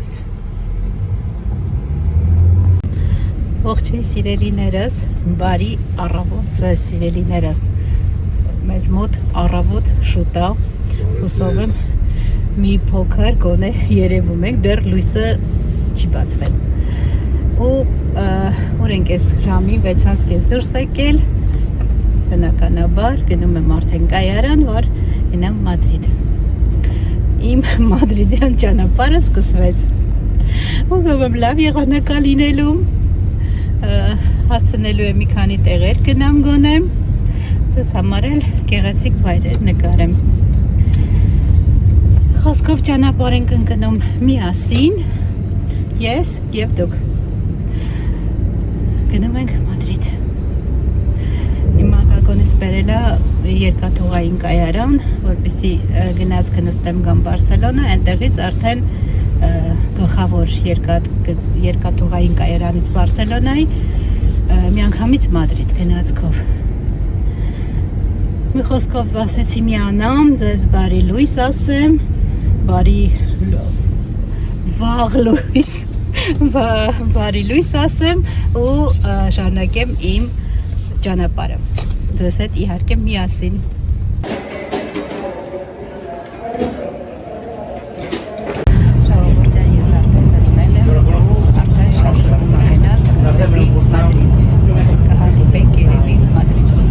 Մադրիդից։ Ողջույն սիրելիներս, բարի առավոտ ձեզ սիրելիներս։ Մեզ մոտ առավոտ շուտ է, հուսով եմ մի փոքր գոնե երևում ենք, դեռ լույսը չի բացվել։ Ու ուր ենք այս ժամին 6:30 դուրս եկել, բնականաբար գնում եմ արդեն կայարան, որ գնամ Մադրիդ։ Իմ մադրիդյան ճանապարհը սկսվեց։ Հուսով եմ լավ եղանակա լինելու, հասցնելու եմ մի քանի տեղեր գնամ գոնեմ, ձեզ համար էլ գեղեցիկ վայրեր նկարեմ։ Խոսքով ճանապարհ ենք ընկնում միասին, ես և դուք։ Գնում ենք Մադրիդ։ Հիմա գագոնից բերել է երկաթուղային կայարան, որպեսզի գնացքը նստեմ գամ Բարսելոնա, այնտեղից արդեն գլխավոր երկաթուղային կայարանից Բարսելոնայի միանգամից Մադրիդ գնացքով։ Մի խոսքով ասեցի միանամ, ձեզ բարի լույս ասեմ, բարի վաղ լույս, բարի լույս ասեմ ու շարունակեմ իմ ճանապարհը։ Ձեզ հետ իհարկե միասին։ Ժողովուրդը ես արդեն նստել եմ ու արդեն շարժվում եմ գնաց Մադրիդ։ Կհանդիպենք երևի Մադրիդում։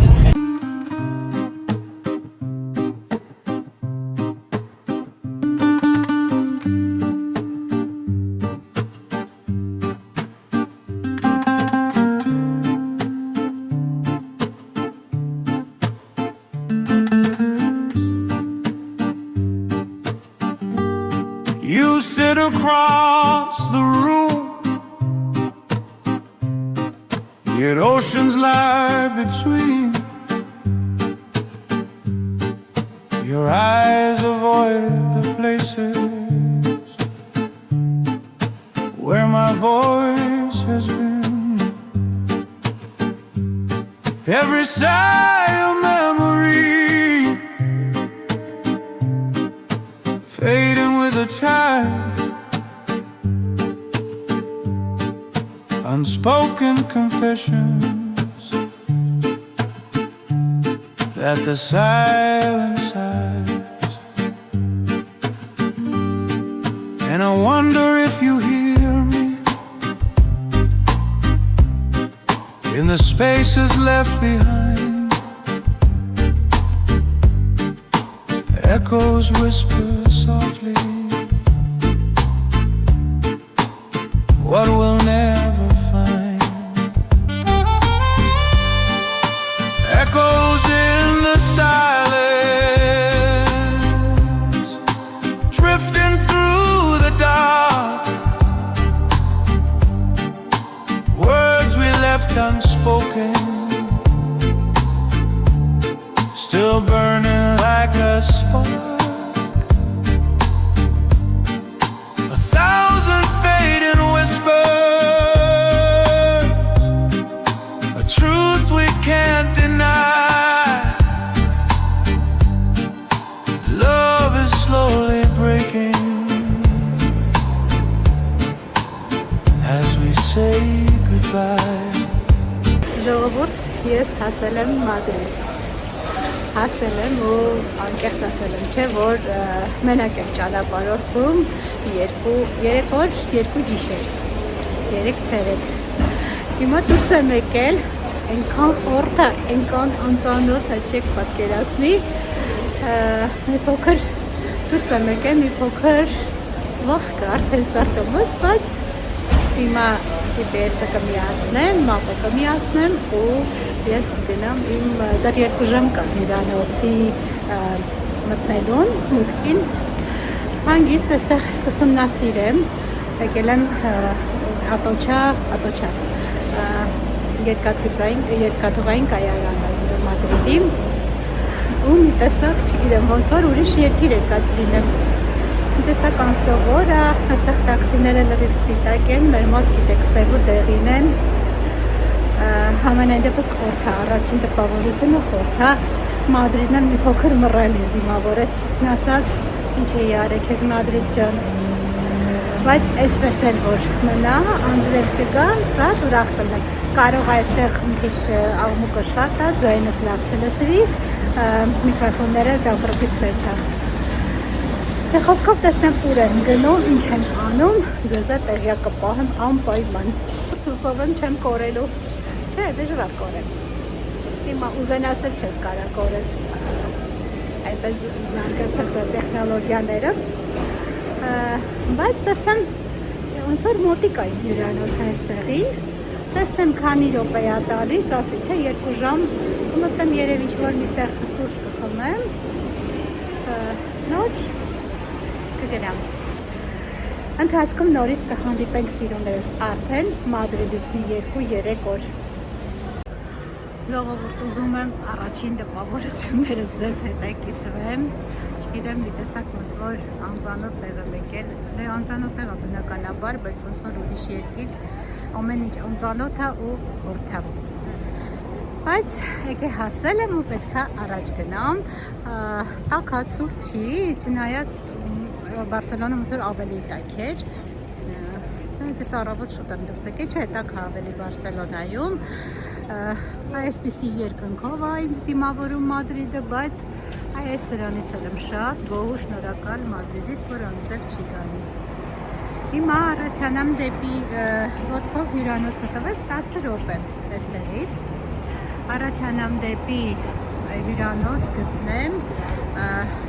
You sit across the room, yet oceans lie between. Your eyes avoid the places where my voice has been. Every sigh a memory, fading with the tide. Unspoken confessions that the silence hides. And I wonder if you hear me in the spaces left behind. Echoes whisper softly what we'll never find. Echoes in the silence, drifting through the dark. Words we left unspoken, still burning like a spark. A thousand fading whispers, a truth we can't deny. Love is slowly breaking as we say goodbye. Ժողովուրդ, ես հասել եմ Մադրիդ։ Հասել եմ ու անկեղծ ասել եմ, չէ, որ մենակ եմ ճանապարհորդում 3 օր, 2 գիշեր, 3 ցերեկ։ Հիմա դուրս եմ եկել, այնքան խորթ է, այնքան անծանոթ է, չեք պատկերացնի։ Մի փոքր դուրս եմ եկել, մի փոքր վախ կա, արդեն սարդոմս, բայց հիմա GPS-ը կմիացնեմ, մապը կմիացնեմ ու ես գնամ իմ դեռ 2 ժամ կա հյուրանոցի մտնելուն, մուտքին։ Հանգիստ այստեղ ուսումնասիրեմ, եկել եմ Ատոչա երկաթուղային կայարանը Մադրիդի ու մի տեսակ, չգիտեմ ոնց որ ուրիշ երկիր եկած լինեմ։ Տեսակ անսովոր է, այստեղ տաքսիները լրիվ սպիտակ են, մեր մոտ գիտեք սևու դեղին են, համենայն դեպս խորթ է, առաջին տպավորությունը խորթ է, Մադրիդն մի փոքր մռայլից դիմավորեց, ճիշտն ասած, ինչ էի արեք ես Մադրիդ ջան, բայց այսպես էլ որ մնա, անձրև չկա, շատ ուրախ կլինեմ։ Կարող է այստեղ մի քիչ աղմուկը շատ է, ձայնս լավ չլսվի, միկրոֆոնները ճամփորդից մեջ է։ Դե խոսքով տեսնեմ ուր եմ գնում, ինչ եմ անում, ձեզ է տեղյակ կպահեմ անպայման։ Հուսով եմ չեմ կորելու։ Չէ, դժվար կորեմ։ Հիմա ուզենասել չես կարա կորես։ Այդպես զարգացած է տեխնոլոգիաները։ Բայց տեսեմ ոնց որ մոտիկ է հյուրանոց այստեղին։ Տեսնեմ քանի րոպե է տալիս, ասի չէ 2 ժամ, կմտնեմ երևի ինչ-որ միտեղ սուրճ կխմեմ։ Նոր կգնամ։ Ընթացքում նորից կհանդիպենք սիրուներս արդեն Մադրիդից մի 2-3 օր։ Լողովուրդ ուզում եմ առաջին տպավորություններս ձեզ հետ կիսվեմ։ Չգիտեմ մի տեսակ ոնց որ անծանոթ տեղ եմ եկել, անծանոթ տեղ է բնականաբար, բայց ոնց որ ուրիշ երկիր, ամեն ինչ անծանոթ է ու խորթ է։ Բայց եկե հասել եմ ու պետք է առաջ գնամ, տաքացուրտ չի, չնայած Բարսելոնա ոնց որ ավելի տաք էր։ Ես առավոտ շուտ եմ դուրս եկել, չէ, տաք է ավելի Բարսելոնայում։ Այսպիսի երկնքով է ինձ դիմավորում Մադրիդը, բայց այս սրանից եմ շատ գոհ շնորհակալ Մադրիդից, որ անձրև չի գալիս։ Հիմա առաջանամ դեպի ոտքով հյուրանոցը տվեց 10 րոպե այստեղից։ Առաջանամ դեպի հյուրանոց գտնեմ,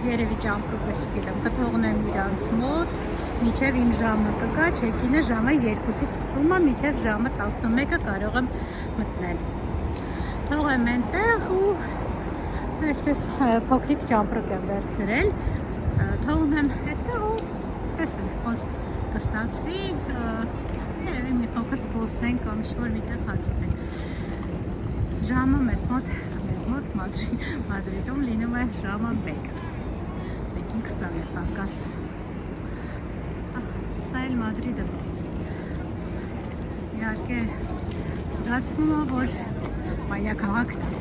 երևի ճամփորդը չգիտեմ, կթողնեմ իրանց մոտ, մինչև իմ ժամը կգա, չեկինը ժամը 2-ից սկսվում է, մինչև ժամը 11-ը կարող եմ մտնել։ Թողեմ այնտեղ ու այսպես փոքրիկ ճամպրուկ եմ վերցրել, թողնեմ հետո ու տեսնեմ ոնց կստացվի, երևի մի փոքր զբոսնենք կամ ինչ-որ միտեղ հաճույք։ Ժամը մեզ մոտ Մադրիդում լինում է ժամը 1:20 է պակաս։ Սա էլ Մադրիդը։ Իհարկե զգացվում է, որ մայրաքաղաքն է։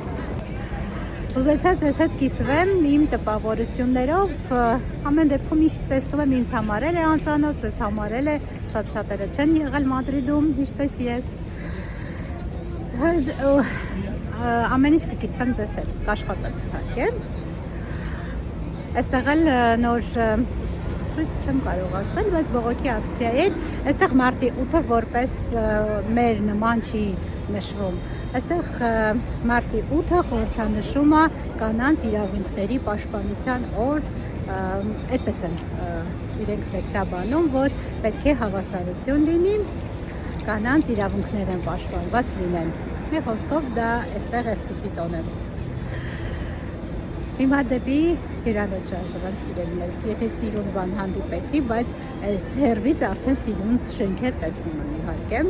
Ուզեցա ձեզ հետ կիսվեմ իմ տպավորություններով, ամեն դեպքում ինչ տեսնում եմ ինձ համարել է անծանոթ, ձեզ համարել է, շատ-շատերը չեն եղել Մադրիդում, ինչպես ես։ Ամեն ինչ կկիսվեմ ձեզ հետ, կաշխատեմ իհարկե։ Այստեղ էլ նոր ցույց չեմ կարող ասել, բայց բողոքի ակցիա էր, այստեղ մարտի 8-ը որպես մեր նման չի նշվում։ Այստեղ մարտի 8-ը խորհրդանշում է կանանց իրավունքների պաշտպանության օր, այդպես են իրենք մեկնաբանում, որ պետք է հավասարություն լինի, կանանց իրավունքներ են պաշտպանված լինեն։ Մի խոսքով դա այստեղ այսպիսի տոն է։ Հիմա դեպի հյուրանոց շարժվեմ սիրելիներս, եթե սիրուն բան հանդիպեցի, բայց այս հեռվից արդեն սիրուն շենքեր տեսնում եմ իհարկե։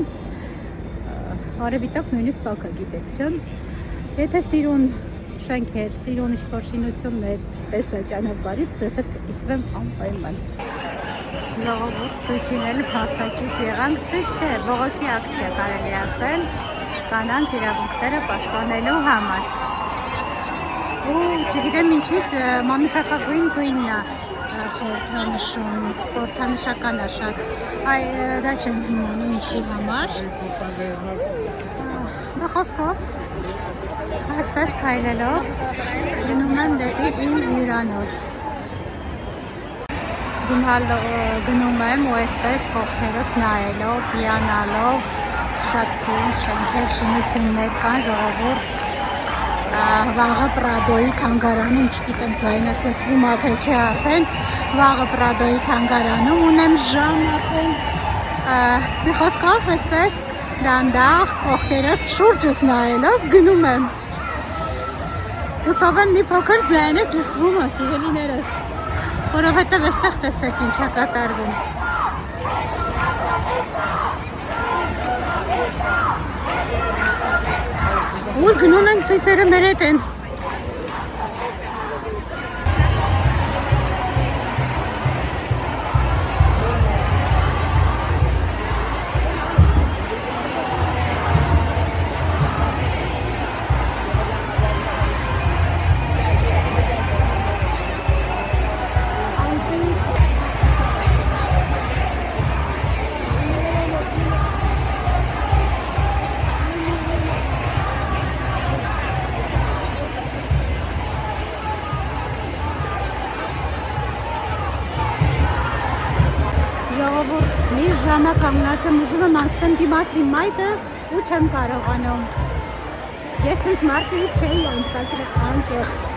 Արևիտակ նույնիսկ տակը գիտեք, չէ՞։ Եթե սիրուն շենքեր, սիրուն ինչ-որ շինություններ տեսա ճանապարհից, ձեզ հետ կկիսվեմ անպայման։ Ժողովուրդ ցույցին էլ հաստատից եղանք, ցույց չէ, բողոքի ակցիա կարելի ասել, կանանց իրավունքները պաշտպանելու համար։ Ու չգիտեմ ինչից մանուշակագույն գույնն է խորհրդանշում, խորհրդանշական է շատ, դա չեմ իմանում ինչի համար։ Խոսքով, այսպես քայլելով գնում եմ դեպի իմ հյուրանոց։ Գնում եմ ու այսպես կողքերս նայելով, հիանալով, շատ սիրուն շենքեր, շինություններ կան, ժողովուրդ։ Վաղը Պրադոյի թանգարանում, չգիտեմ ձայնս լսվում է թե չէ արդեն, վաղը Պրադոյի թանգարանում ունեմ ժամ արդեն, մի խոսքով այսպես դանդաղ կողքերս շուրջս նայելով գնում եմ, հուսով եմ մի փոքր ձայնս լսվում է սիրելիներս, որովհետև այստեղ տեսեք ինչ է կատարվում։ Ուր գնում ենք ցույցերը մեր հետ են։ մի ժամա կանգնած եմ ուզում եմ անցնեմ դիմացի մայթը ու չեմ կարողանում։ Ես ինձ մարտի չէի անցկացրել անկեղծ։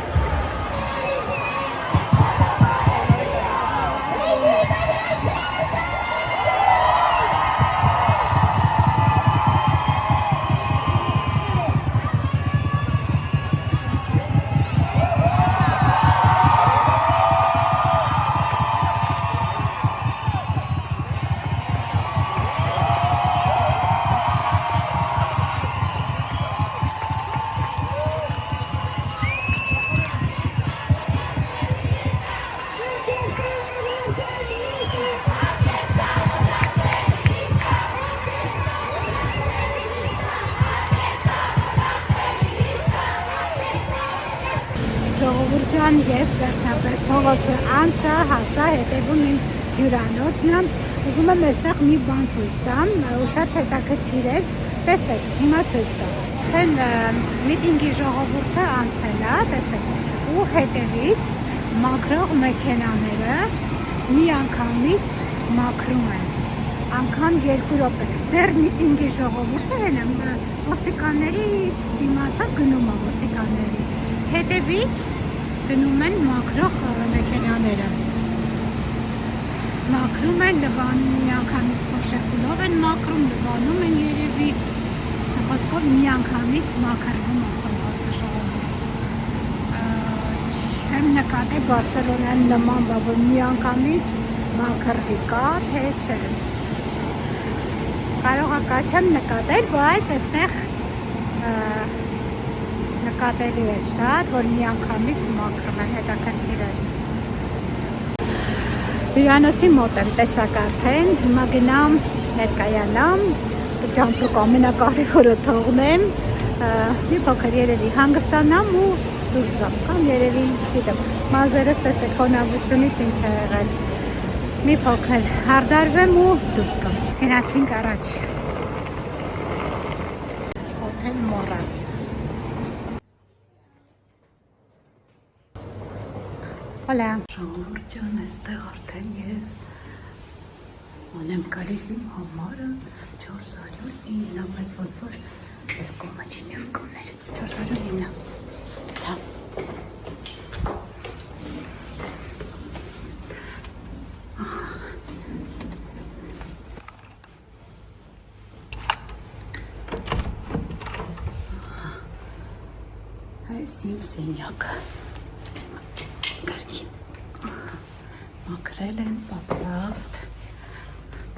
Ժողովուրդ ես վերջապես փողոցը անցա, հասա, հետևում իմ հյուրանոցն եմ, ուզում եմ այստեղ մի բան ցույց տամ, ու շատ հետաքրքիր է, տեսեք, հիմա ցույց տամ։ Այն միտինգի ժողովուրդը անցել է, տեսեք, ու հետևից մաքրող մեքենաները միանգամից մաքրում են, անգամ 2 րոպե։ Դեռ միտինգի ժողովուրդը հենամ ոստիկաններից դիմացա գնում է ոստիկանների։ Հետևից գնում են մաքրող մեքենաները։ Մաքրում են, միանգամից փոշեքուլով են մաքրում, լվանում են երևի։ Խոսքով միանգամից մաքրվում է խորհրդի ժողովուրդը։ Չեմ նկատել Բարսելոնան նման բան, որ միանգամից մաքրվի կա, թե չէ։ Կարող է կա չեմ նկատել, բայց այստեղ նկատելի է շատ, որ միանգամից մաքրում են, հետաքրքիր է։ Հյուրանոցի մոտ եմ տեսակ արդեն, հիմա գնամ ներկայանամ, ջամփրուկ ամենակարևորը թողնեմ, մի փոքր երևի հանգստանամ ու դուրս գամ, կամ երևի, չգիտեմ, մազերս տեսեք խոնավությունից ինչ է եղել, մի փոքր հարդարվեմ ու դուրս գամ։ Գնացինք առաջ։ Հոթել Մորա։ Հոլա։ Ժողովուրդ ջան, այստեղ արդեն ես անեմ գալիս իմ համարը 409, բայց ոնց որ այս կողմը չի մյուս կողմներ 409 գտա։ Այս իմ սենյակը մաքրել են, պատրաստ,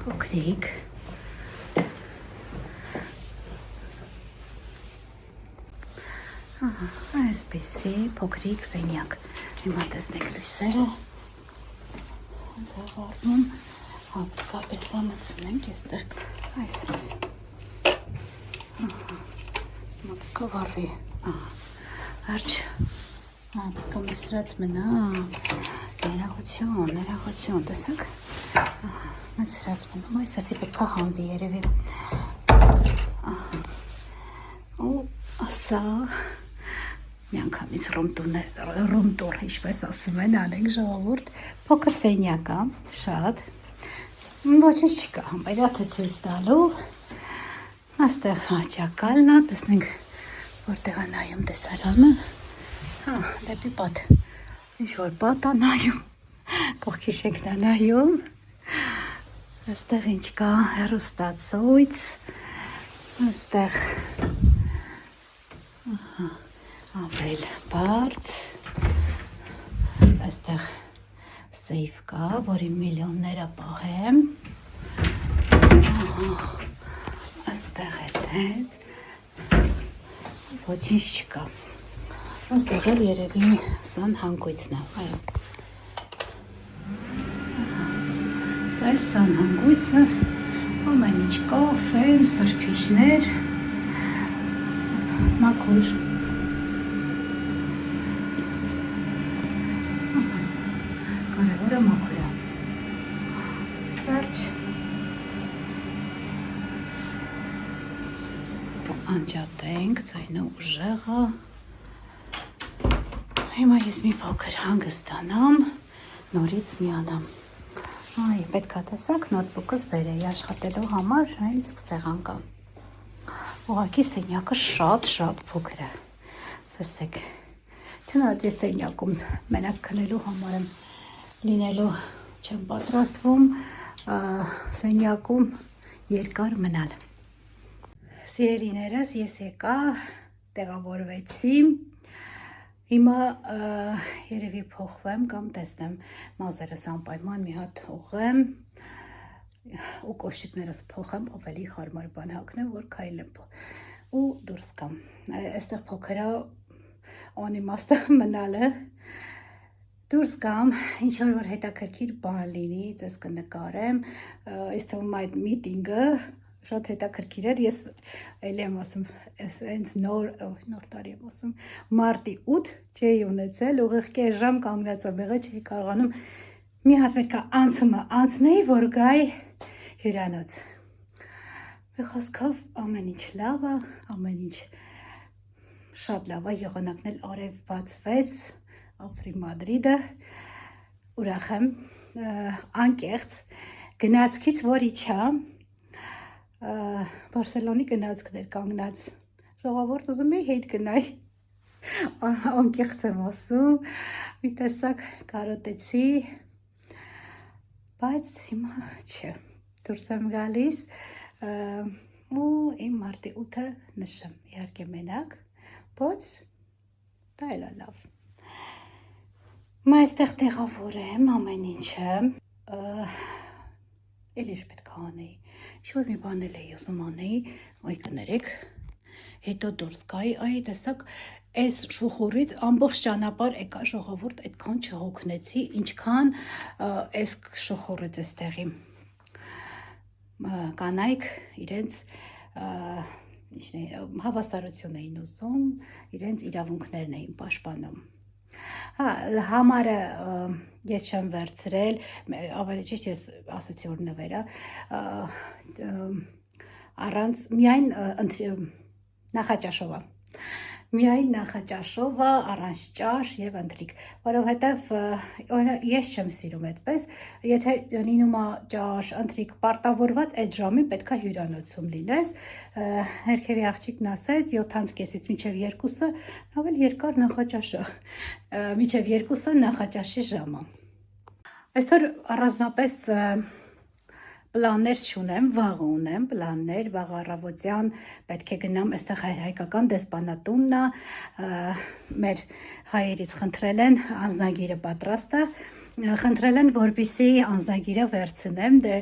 փոքրիկ։ Այսպեսի փոքրիկ սենյակ։ Հիմա տեսնեք լույսերը։ Հենց հավարնում, հապկապես ամեցնենք, եստեղ այսպես։ Մատկա վարվի։ Արջ, հապկա մեսրած մնա։ Ներաղություն, տեսակ, մեծ սրած մնում, այս ասի պետքա հանվի երևի, ու ասա, միանգամից ռումտուր, ինչպես ասում են, անենք ժողովուրդ, փոքր սենյակա, շատ, ոչինչ չկա, համբայրա թե ցույց տալու, աստեղ հաճակալն է, տեսնենք, որտեղ է նայում տեսարանը, դեպի պատ, ինչ-որ պատ է նայում, կողքի շենքն է նայում, այստեղ ինչ կա, հեռուստացույց, այստեղ ամրել բարձ, այստեղ սեյվ կա, որի միլիոնները պահեմ, այստեղ հետեց, ոչինչ չկա, այստեղ էլ երևի սան հանգույցն է, այո, սա էլ սան հանգույցը, ամեն ինչ կա, ֆեն, սրբիչներ, մաքուր, կարևորը մաքուր է, վերջ, սա անջատենք, ձայնը ուժեղ է, հիմա ես մի փոքր հանգստանամ, նորից միանամ, այ պետք է տեսակ նոթբուքս բերեի աշխատելու համար, նույնիսկ սեղան կա։ Ուղղակի սենյակը շատ փոքր է։ Տեսեք։ Չնայած ես սենյակում մենակ քնելու համար եմ լինելու չեմ պատրաստվում սենյակում երկար մնալ։ Սիրելիներս, ես եկա, տեղավորվեցի։ Հիմա երևի փոխվեմ կամ տեսնեմ մազերս անպայման մի հատ ուղղեմ ու կոշիկներս փոխեմ, ավելի հարմար բան հագնեմ, որ քայլեմ ու դուրս գամ։ Այստեղ փոքր անիմաստ մնալը դուրս գամ, ինչ որ հետաքրքիր բան լինի, ձեզ կնկարեմ, այս թվում այդ միտինգը շատ հետաքրքիր էր, ես էլի եմ ասում, հենց նոր տարի եմ ասում, մարտի 8 չէի ունեցել, ուղղակի ժամ կանգնած եմ եղել, չէի կարողանում մի հատ պետք է անցումը անցնեի, որ գայի հյուրանոց։ Մի խոսքով ամեն ինչ լավ է, ամեն ինչ շատ լավ է, եղանակն էլ արև բացվեց, ապրի Մադրիդը, ուրախ եմ, անկեղծ, գնացքից որ իջա, Բարսելոնի գնացքն էր կանգնած, ժողովուրդ ուզում էի հետ գնայի, անկեղծ եմ ասում, մի տեսակ կարոտեցի, բայց հիմա չէ, դուրս եմ գալիս ու իմ մարտի 8-ը նշեմ, իհարկե մենակ, բայց դա էլ է լավ։ Մա այստեղ տեղավոր եմ ամեն ինչը, էլ ինչ պետք է անեի, ինչ-որ մի բան էլ էի ուզում անեի, այ կներեք, հետո դուրս գայի, այ տեսակ, այս շուխուրից ամբողջ ճանապարհ եկա ժողովուրդ, այդքան չհոգնեցի, ինչքան այս շուխուրից էստեղի կանայք իրենց հավասարություն էին ուզում, իրենց իրավունքներն էին պաշտպանում։ Համարը ես չեմ վերցրել, ավելի ճիշտ ես ասացի որ նվերա, առանց միայն նախաճաշովը, միայն նախաճաշովը, առանց ճաշ և ընթրիք, որովհետև ես չեմ սիրում այդպես, եթե լինում է ճաշ, ընթրիք պարտավորված այդ ժամին պետք է հյուրանոցում լինես, հերքևի աղջիկն ասեց 7:30-ից մինչև 2-ը, ավելի երկար նախաճաշը, մինչև 2-ը նախաճաշի ժամը։ Այսօր առանձնապես պլաններ չունեմ, վաղ ունեմ պլաններ, վաղ առավոտյան պետք է գնամ, այստեղ հայկական դեսպանատունն է, մեր հայերից խնդրել են, անձնագիրը պատրաստ է, խնդրել են, որպեսզի անձնագիրը վերցնեմ, դե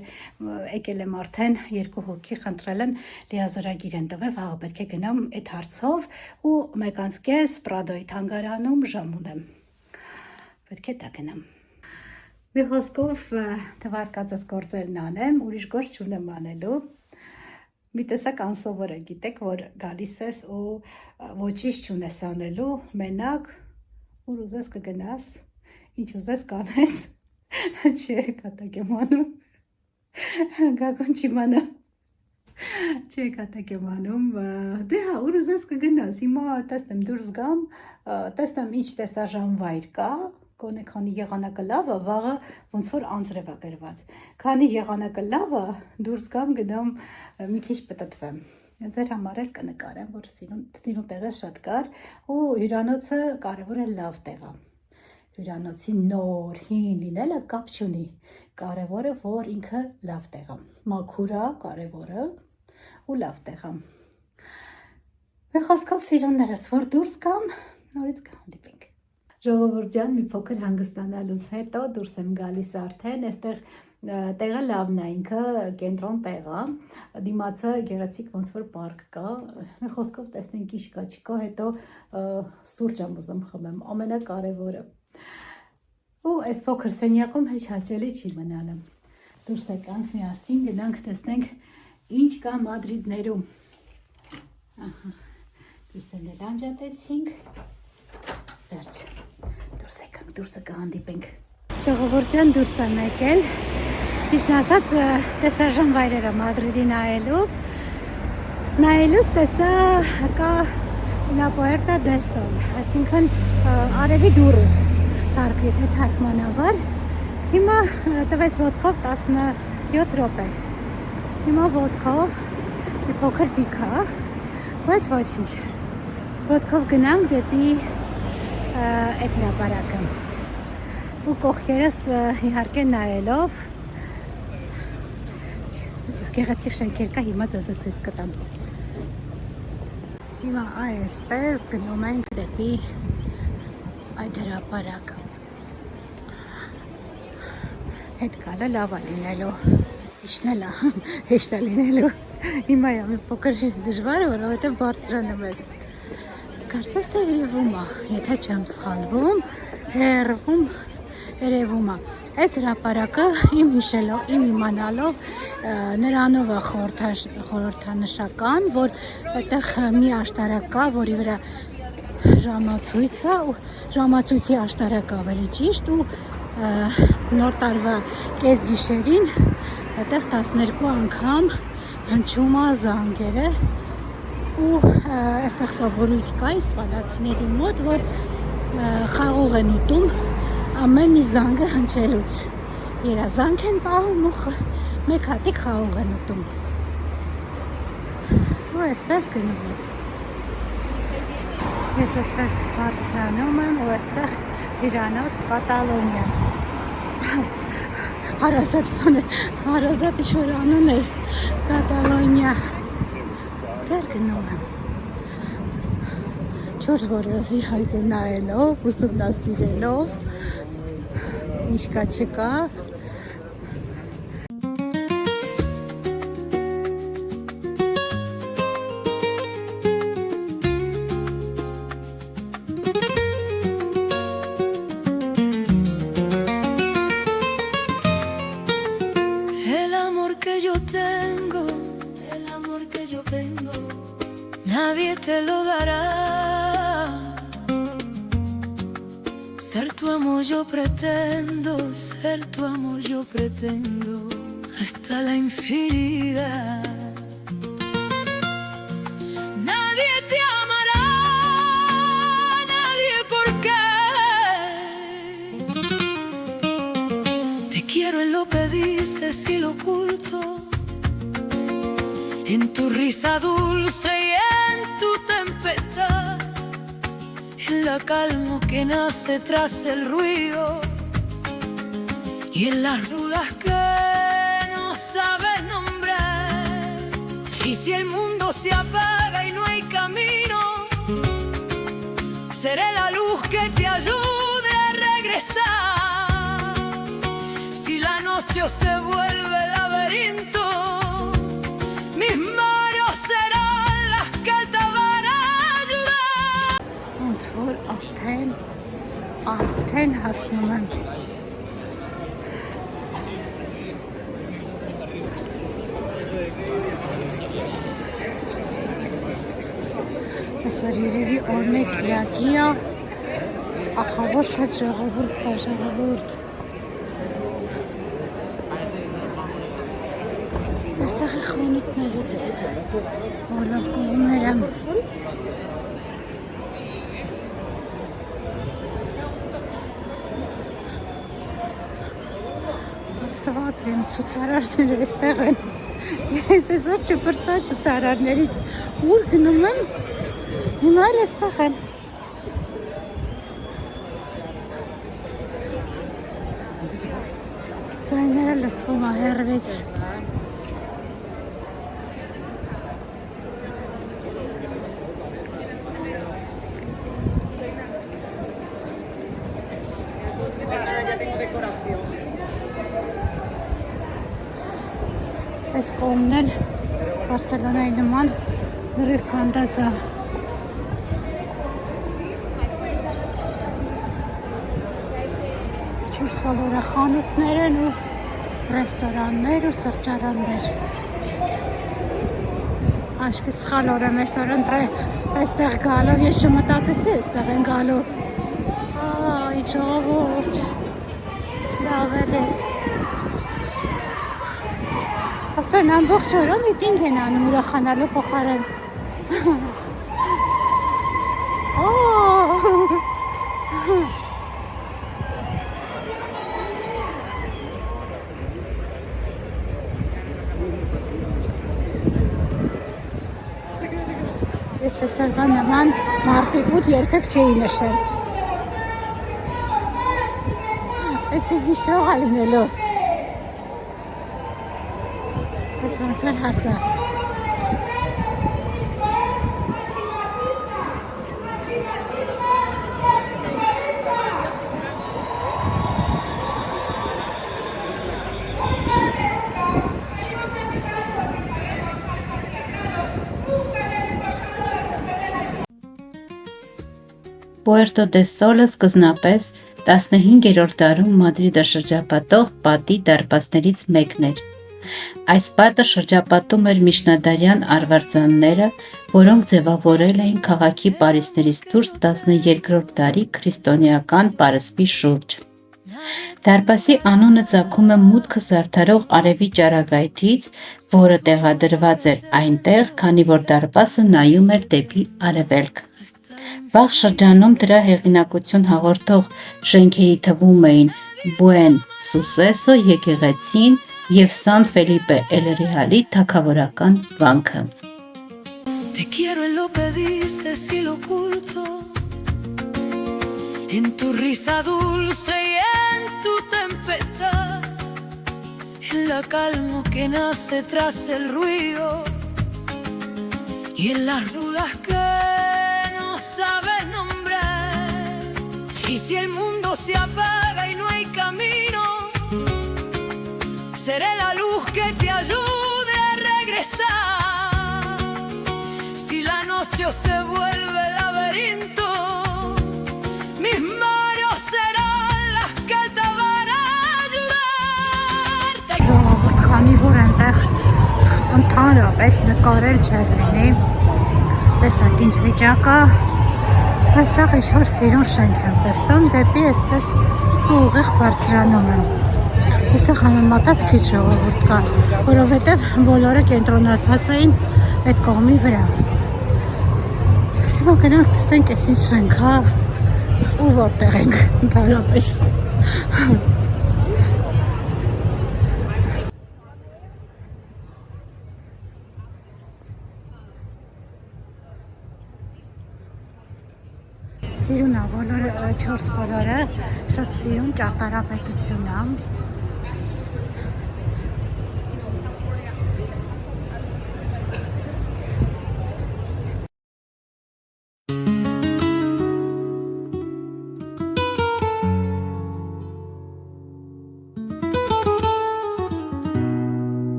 եկել եմ արդեն 2 հոգի խնդրել են լիազորագիր են տվել, վաղը պետք է գնամ այդ հարցով ու 1:30 Պրադոյի թանգարանում ժամ ունեմ, պետք է դա գնամ։ Մի խոսքով թվարկածս գործերն անեմ, ուրիշ գործ չունեմ անելու, մի տեսակ անսովոր է, գիտեք, որ գալիս ես ու ոչինչ չունես անելու, մենակ, ուր ուզես կգնաս, ինչ ուզես կանես, չէ, կատակ եմ անում, գագոն չիմանա, չէ, կատակ եմ անում, դե հա, ուր ուզես կգնաս, հիմա տեսնեմ դուրս գամ, տեսնեմ ինչ տեսաժանվայր կա, գոնե քանի եղանակը լավ է, վաղը ոնց որ անձրև է գրված, քանի եղանակը լավ է, դուրս գամ գնամ մի քիչ պտտվեմ, ձեր համար էլ կնկարեմ, որ սիրուն տեղը շատ կար ու հյուրանոցը կարևոր է լավ տեղ է, հյուրանոցի նոր, հին լինելը կապ չունի, կարևորը որ ինքը լավ տեղ է, մաքուր է կարևորը ու լավ տեղ է։ Մի խոսքով սիրուններս, որ դուրս գամ, նորից կհանդիպենք։ Ժողովուրդ մի փոքր հանգստանալուց հետո դուրս եմ գալիս արդեն, այստեղ տեղը լավն է, ինքը կենտրոն տեղ է, դիմացը գեղեցիկ ոնց որ պարկ կա, մի խոսքով տեսնենք ինչ կա, չկա, հետո սուրճ եմ ուզում խմեմ, ամենակարևորը։ Ու այս փոքր սենյակում հեչ հաճելի չի մնալը։ Դուրս եկանք միասին, գնանք տեսնենք ինչ կա Մադրիդներում։ Դուրսն էլ անջատեցինք, վերջ, դուրս եկանք, դուրսը կհանդիպենք։ Ժողովուրդյան դուրս եմ եկել, ճիշտ ասած տեսարժան վայրերը Մադրիդի նայելուց տեսա կա La Puerta del Sol, այսինքն արևի դուռը, եթե թարգմանաբար, Հիմա տվեց ոտքով 17 րոպե։ Հիմա ոտքով մի փոքր դիքա, բայց ոչինչ։ Ոտքով գնանք դեպի այդ հրապարակը։ Ու կողքերս իհարկե նայելով գեղեցիկ շենքեր կա, հիմա ձեզ ցույց կտամ։ Հիմա այսպես գնում ենք դեպի այդ հրապարակը։ Հետ գալը լավ է լինելու, իջնել է, հեշտ է լինելու։ Հիմա է մի փոքր դժվար է, որովհետև բարձրանում ես։ Կարծես թե երևում է, եթե չեմ սխալվում, հեռվում երևում է։ Այս հրապարակը իմ հիշելով, իմ իմանալով նրանով է խորհրդանշական, որ այդտեղ մի աշտարակ կա, որի վրա ժամացույց է, ժամացույցի աշտարակ ավելի ճիշտ ու նոր տարվա կես գիշերին այդտեղ 12 անգամ հնչում է զանգերը ու այստեղ սովորույթ կա իսպանացիների մոտ, որ խաղող են ուտում ամեն մի զանգը հնչելուց։ Երազանք են պահում ու մեկ հատիկ խաղող են ուտում։ Ու այսպես գնում եմ։ Ես այսպես բարձրանում եմ ու այստեղ հյուրանոց Կատալոնիա։ Հարազատ ինչ-որ անուն էր Կատալոնիա։ Դեռ գնում եմ։ 4 որոզի հայկը նայելով, ուսումնասիրելով, ինչ կա չկա։ Nadie te lo dará. Ser tu amor yo pretendo, ser tu amor yo pretendo, hasta la infinidad. Nadie te amará, nadie porque te quiero en lo que dices y lo oculto, en tu risa dulce y tu tempestad, en la calma que nace tras el ruido y en las dudas que no sabes nombrar. Y si el mundo se apaga y no hay camino, seré la luz que te ayude a regresar. Si la noche se vuelve laberinto, mis manos serán որ արդեն հասնում եմ։ Այսօր երևի օրնե կիրակի է, ախավոր շատ ժողովուրդ կա, ժողովուրդ։ Այստեղի խանութները տեսա, բոլոր կողմերը։ Ստված եմ, ցուցարարները այստեղ են։ Ես այսօր չպրծա ցուցարարներից ուր գնում եմ, հիմա էլ այստեղ են։ Ձայները լսվում է հեռվից։ Այս կողմն էլ Բարսելոնայի նման լրիվ քանդած է։ Չորս բոլորը խանութներ են ու ռեստորաններ ու սրճարաններ։ Աշկի սխալորեմ այսօր այստեղ գալով ես չմտածեցի այստեղ են գալու։ Այ ժողովուրդ։ Լավ էլի։ Աստան ամբողջ օրը միտինգ են անում ուրախանալու փոխարեն։ Ես այսօրվա նման մարտի 8 երբեք չէի նշել։ Էսի հիշող ալինելու։ Ես ոնց էր հասա։ Պուերտո դե Սոլը սկզբնապես 15-րդ դարում Մադրիդը շրջապատող պատի դարպասներից մեկն էր։ Այս պատը շրջապատում էր միջնադարյան արվարձանները, որոնք ձևավորել էին քաղաքի պարիսպներից դուրս 12-րդ դարի քրիստոնեական պարսպի շուրջ։ Դարպասի անունը ծագում է մուտքը զարդարող արևի ճառագայթից, որը տեղադրված էր այնտեղ, քանի որ դարպասը նայում էր դեպի արևելք։ Վաղ շրջանում դրա հեղինակություն հաղորդող շենքերի թվում էին Բուեն Սուսեսո եկեղեցին և Սան Ֆելիպե Էլ Ռեալի թագավորական վանքը։ Te quiero en lo que dices y lo oculto, en tu risa dulce y en tu tempestad, en la calma que nace tras el ruido y en las dudas que no sabes nombrar. Y si el mundo se apaga y no hay camino, seré la luz que te ayude a regresar. Si la noche se vuelve laberinto, mis manos serán las que te van a ayudar. Ժողովուրդ, քանի որ այնտեղ ընդհանրապես նկարել չէր լինի, տեսակ ինչ վիճակա, այստեղ ինչ-որ սիրուն շենք եմ տեսում, դեպի այսպես ուղիղ բարձրանում եմ։ Այստեղ համեմատած քիչ ժողովուրդ կա, որովհետև բոլորը կենտրոնացած էին այդ կողմի վրա։ Հիմա գնանք տեսնենք այս ինչ շենք, հա, ու որտեղ ենք ընդհանրապես։ Սիրուն է, բոլորը, 4 բոլորը, շատ սիրուն ճարտարապետություն է։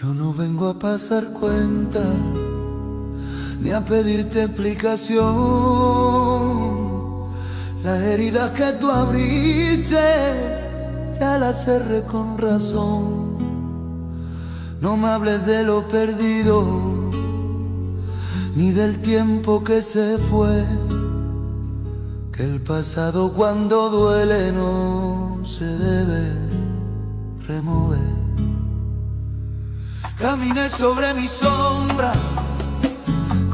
Yo no vengo a pasar cuenta ni a pedirte explicación. Las heridas que tú abriste ya las cerré con razón. No me hables de lo perdido ni del tiempo que se fue, que el pasado cuando duele no se debe remover. Caminé sobre mi sombra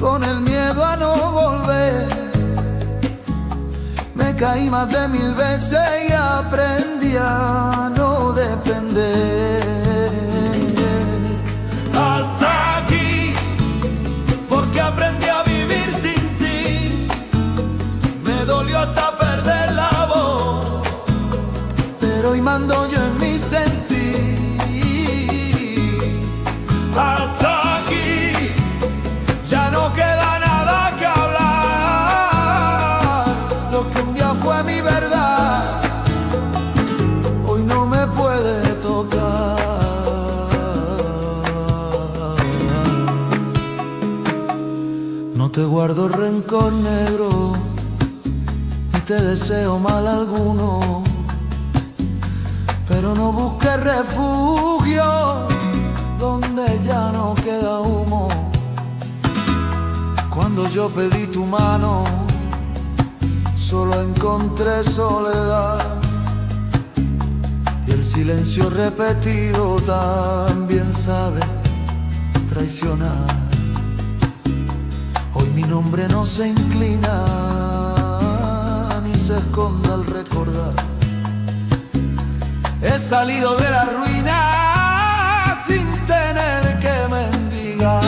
con el miedo a no volver. Me caí más de 1000 veces y aprendí a no depender. Hasta aquí, porque aprendí a vivir sin ti. Me dolió hasta perder la voz, pero hoy mando yo en mi sentir. Hasta aquí, ya no queda nada que hablar. Lo que un día fue mi verdad, hoy no me puede tocar. No te guardo rencor negro, ni te deseo mal alguno, pero no busques refugio donde ya no queda humo. Cuando yo pedí tu mano, solo encontré soledad. y el silencio repetido también sabe traicionar. Hoy mi nombre no se inclina ni se esconde al recordar. He salido de la ruina sin tener que mendigar.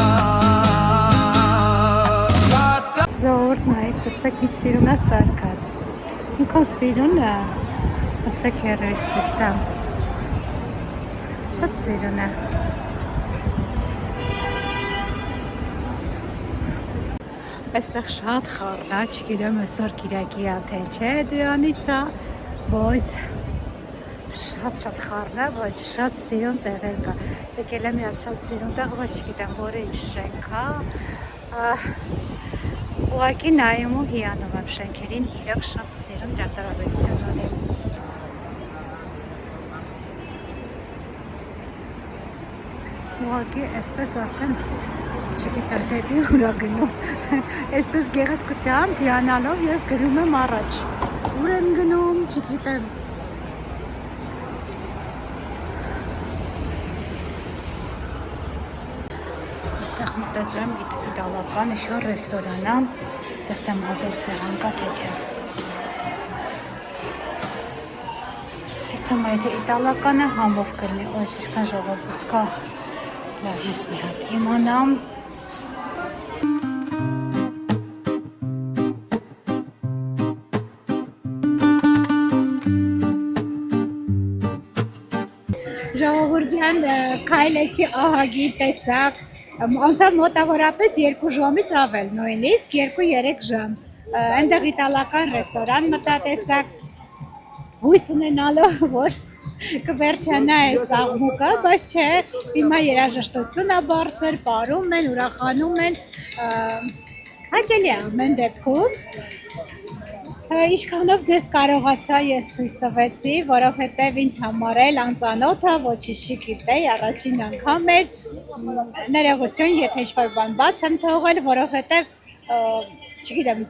Ժողովուրդ նայեք, տեսեք ինչ սիրուն է սարքած։ Ինքն սիրուն է։ Ասեք հերոյս սիստեմ։ Շատ սիրուն է։ Այստեղ շատ խառն է, չգիտեմ այսօր կիրակի է թե չէ դրանից է, բայց շատ խառն է, բայց շատ սիրուն տեղեր կա։ Եկել եմ իհատ շատ սիրուն տեղ, բայց չգիտեմ որը ինչ շենք է։ Ուղղակի նայում ու հիանում եմ շենքերին, իրոք շատ սիրուն ճարտարապետություն ունի։ Ուղղակի այսպես արդեն չգիտեմ դեպի ուրա գնում, այսպես գեղեցկությամբ հիանալով ես գնում եմ առաջ, ուր եմ գնում, չգիտեմ։ Այստեղ մտածում եմ իտալական ինչ-որ ռեստորան է, տեսնեմ ազատ սեղան կա թե չէ։ Տեսնեմ եթե իտալական է համով կլինի, ո՞յ ինչքան ժողովուրդ կա։ Լավ, ես մի հատ իմանամ։ Ժողովուրդ ջան, քայլեցի ահագի տեսակ, անցավ մոտավորապես 2 ժամից ավել, նույնիսկ 2-3 ժամ։ Այնտեղ իտալական ռեստորան մտա տեսակ, հույս ունենալով, որ կվերջանա այս աղմուկը, բայց չէ, հիմա երաժշտություն է բարձր, պարում են, ուրախանում են, հաճելի է ամեն դեպքում։ Ինչքանով ձեզ կարողացա ես ցույց տվեցի, որովհետև ինձ համար էլ անծանոթը ոչինչ չգիտեի, առաջին անգամ էր, ներողություն, եթե ինչ-որ բան բաց եմ թողել, որովհետև չգիտեմ,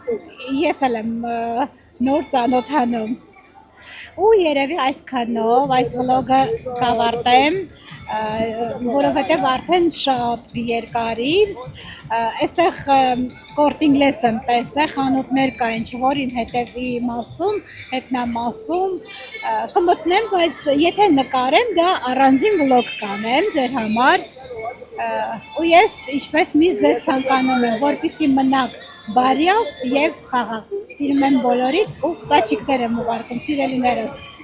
ես էլ եմ նոր ծանոթանում։ Ու երևի այսքանով այս վլոգը կավարտեմ, որովհետև արդեն շատ երկարի, այստեղ կորտինգլես եմ տեսել, խանութներ կային, որ իմ հետևի մասում, հետնամասում կմտնեմ, բայց եթե նկարեմ, դա առանձին վլոգ կանեմ ձեր համար, ու ես ինչպես միշտ ձեզ ցանկանում եմ, որպեսզի մնաք բարյավ և խաղաղ։ Սիրում եմ բոլորիդ ու պաչիկներ եմ ուղարկում, սիրելիներս։